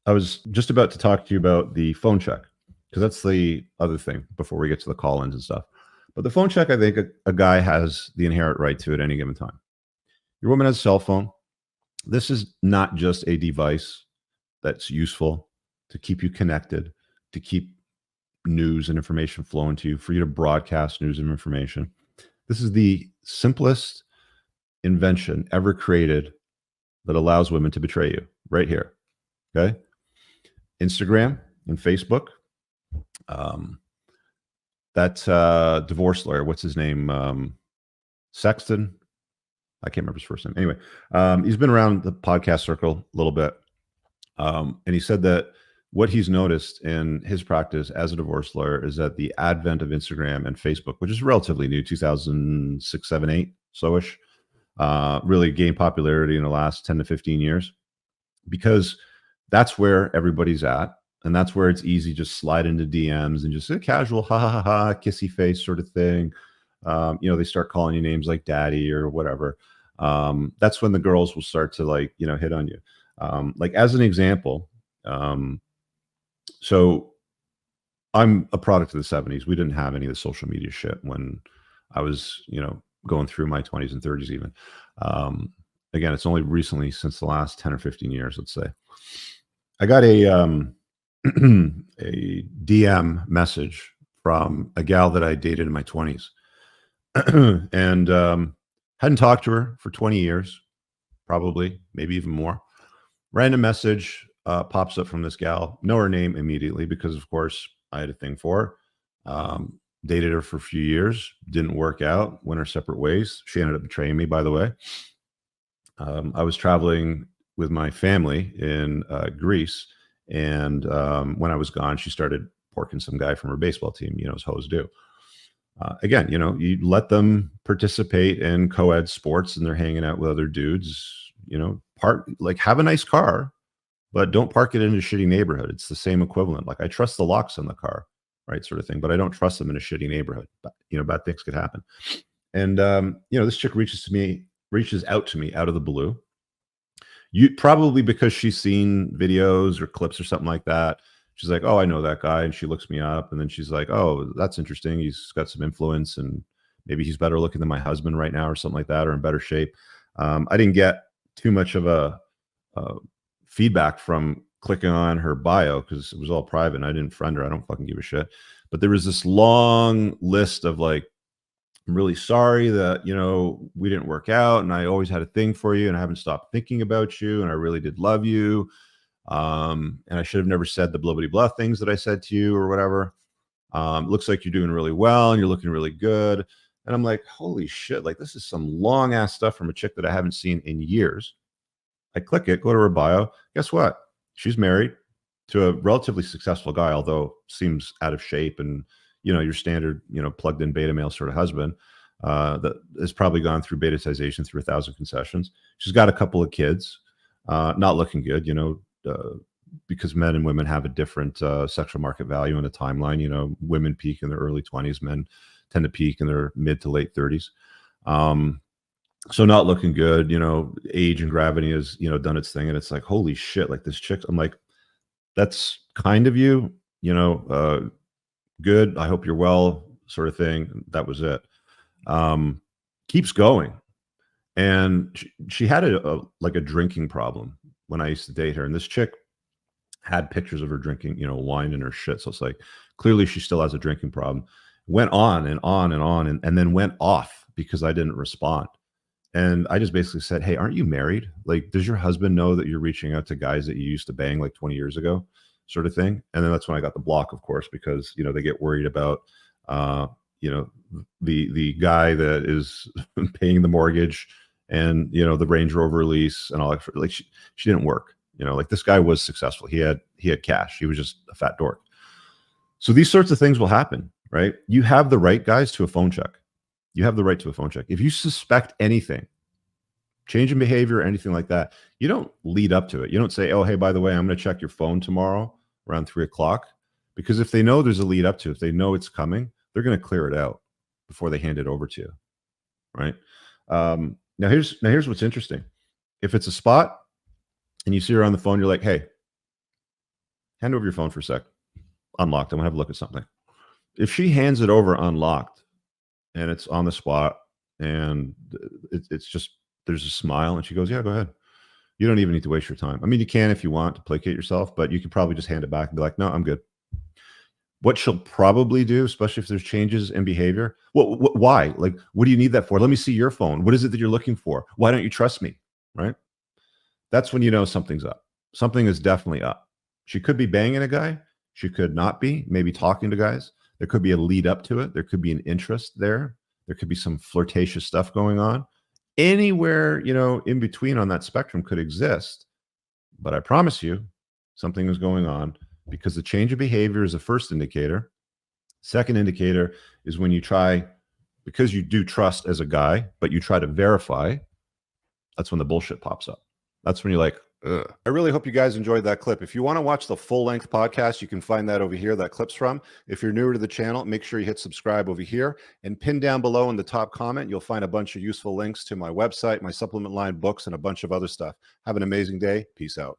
I was just about to talk to you about the phone check because that's the other thing before we get to the call-ins and stuff. But the phone check, I think a guy has the inherent right to at any given time. Your woman has a cell phone. This is not just a device that's useful to keep you connected, to keep news and information flowing to you, for you to broadcast news and information. This is the simplest invention ever created that allows women to betray you right here. Okay. Instagram and Facebook. That divorce lawyer, what's his name? Sexton. I can't remember his first name. Anyway, he's been around the podcast circle a little bit. And he said that what he's noticed in his practice as a divorce lawyer is that the advent of Instagram and Facebook, which is relatively new, 2006, 7, 8, so-ish, really gained popularity in the last 10 to 15 years, because that's where everybody's at. And that's where it's easy just slide into DMs and just a casual ha ha ha ha kissy face sort of thing. They start calling you names like daddy or whatever. That's when the girls will start to hit on you. Like as an example, so I'm a product of the 70s. We didn't have any of the social media shit when I was, going through my 20s and 30s even. Again, it's only recently, since the last 10 or 15 years, let's say. I got a DM message from a gal that I dated in my 20s. And hadn't talked to her for 20 years, probably, maybe even more. Random message pops up from this gal. Know her name immediately because, of course, I had a thing for her. Dated her for a few years. Didn't work out. Went our separate ways. She ended up betraying me, by the way. I was traveling with my family in Greece. And when I was gone, she started porking some guy from her baseball team, as hoes do. Again, you let them participate in co-ed sports and they're hanging out with other dudes, have a nice car, but don't park it in a shitty neighborhood. It's the same equivalent. Like, I trust the locks on the car, right? Sort of thing, but I don't trust them in a shitty neighborhood. But, bad things could happen. And, this chick reaches out to me out of the blue. You probably because she's seen videos or clips or something like that. She's like, oh, I know that guy. And she looks me up. And then she's like, oh, that's interesting. He's got some influence and maybe he's better looking than my husband right now or something like that, or in better shape. I didn't get too much of a feedback from clicking on her bio because it was all private and I didn't friend her. I don't fucking give a shit. But there was this long list of like, I'm really sorry that, we didn't work out and I always had a thing for you and I haven't stopped thinking about you and I really did love you. And I should have never said the blah, blah, blah things that I said to you or whatever. Looks like you're doing really well and you're looking really good. And I'm like, holy shit, like this is some long ass stuff from a chick that I haven't seen in years. I click it, go to her bio. Guess what? She's married to a relatively successful guy, although seems out of shape and, your standard, plugged in beta male sort of husband that has probably gone through betatization through 1,000 concessions. She's got a couple of kids, not looking good, because men and women have a different sexual market value in a timeline. Women peak in their early 20s, men tend to peak in their mid to late 30s. So not looking good, age and gravity has, done its thing. And it's like, holy shit, like this chick, I'm like, that's kind of you, good. I hope you're well, sort of thing. That was it. Keeps going. And she had a drinking problem when I used to date her. And this chick had pictures of her drinking, wine in her shit. So it's like, clearly she still has a drinking problem. Went on and on and on and then went off because I didn't respond. And I just basically said, hey, aren't you married? Like, does your husband know that you're reaching out to guys that you used to bang like 20 years ago, sort of thing? And then that's when I got the block, of course, because, they get worried about, the guy that is paying the mortgage and, the Range Rover lease and all that. Like she didn't work, like this guy was successful. He had cash. He was just a fat dork. So these sorts of things will happen, right? You have the right, guys, to a phone check. You have the right to a phone check. If you suspect anything, change in behavior or anything like that, you don't lead up to it. You don't say, oh, hey, by the way, I'm going to check your phone tomorrow around 3:00. Because if they know there's a lead up to it, if they know it's coming, they're going to clear it out before they hand it over to you, right? Now here's what's interesting. If it's a spot and you see her on the phone, you're like, hey, Hand over your phone for a sec. Unlocked. I'm going to have a look at something. If she hands it over unlocked and it's on the spot and it's just, there's a smile and she goes, yeah, go ahead. You don't even need to waste your time. I mean, you can if you want to placate yourself, but you could probably just hand it back and be like, no, I'm good. What she'll probably do, especially if there's changes in behavior, why? Like, what do you need that for? Let me see your phone. What is it that you're looking for? Why don't you trust me? Right? That's when you know something's up. Something is definitely up. She could be banging a guy. She could not be, maybe talking to guys. There could be a lead up to it. There could be an interest there. There could be some flirtatious stuff going on. Anywhere, in between on that spectrum could exist. But I promise you, something is going on because the change of behavior is the first indicator. Second indicator is when you try, because you do trust as a guy, but you try to verify, that's when the bullshit pops up. That's when you're like, ugh. I really hope you guys enjoyed that clip. If you want to watch the full-length podcast, you can find that over here, that clip's from. If you're newer to the channel, make sure you hit subscribe over here and pin down below in the top comment. You'll find a bunch of useful links to my website, my supplement line, books, and a bunch of other stuff. Have an amazing day. Peace out.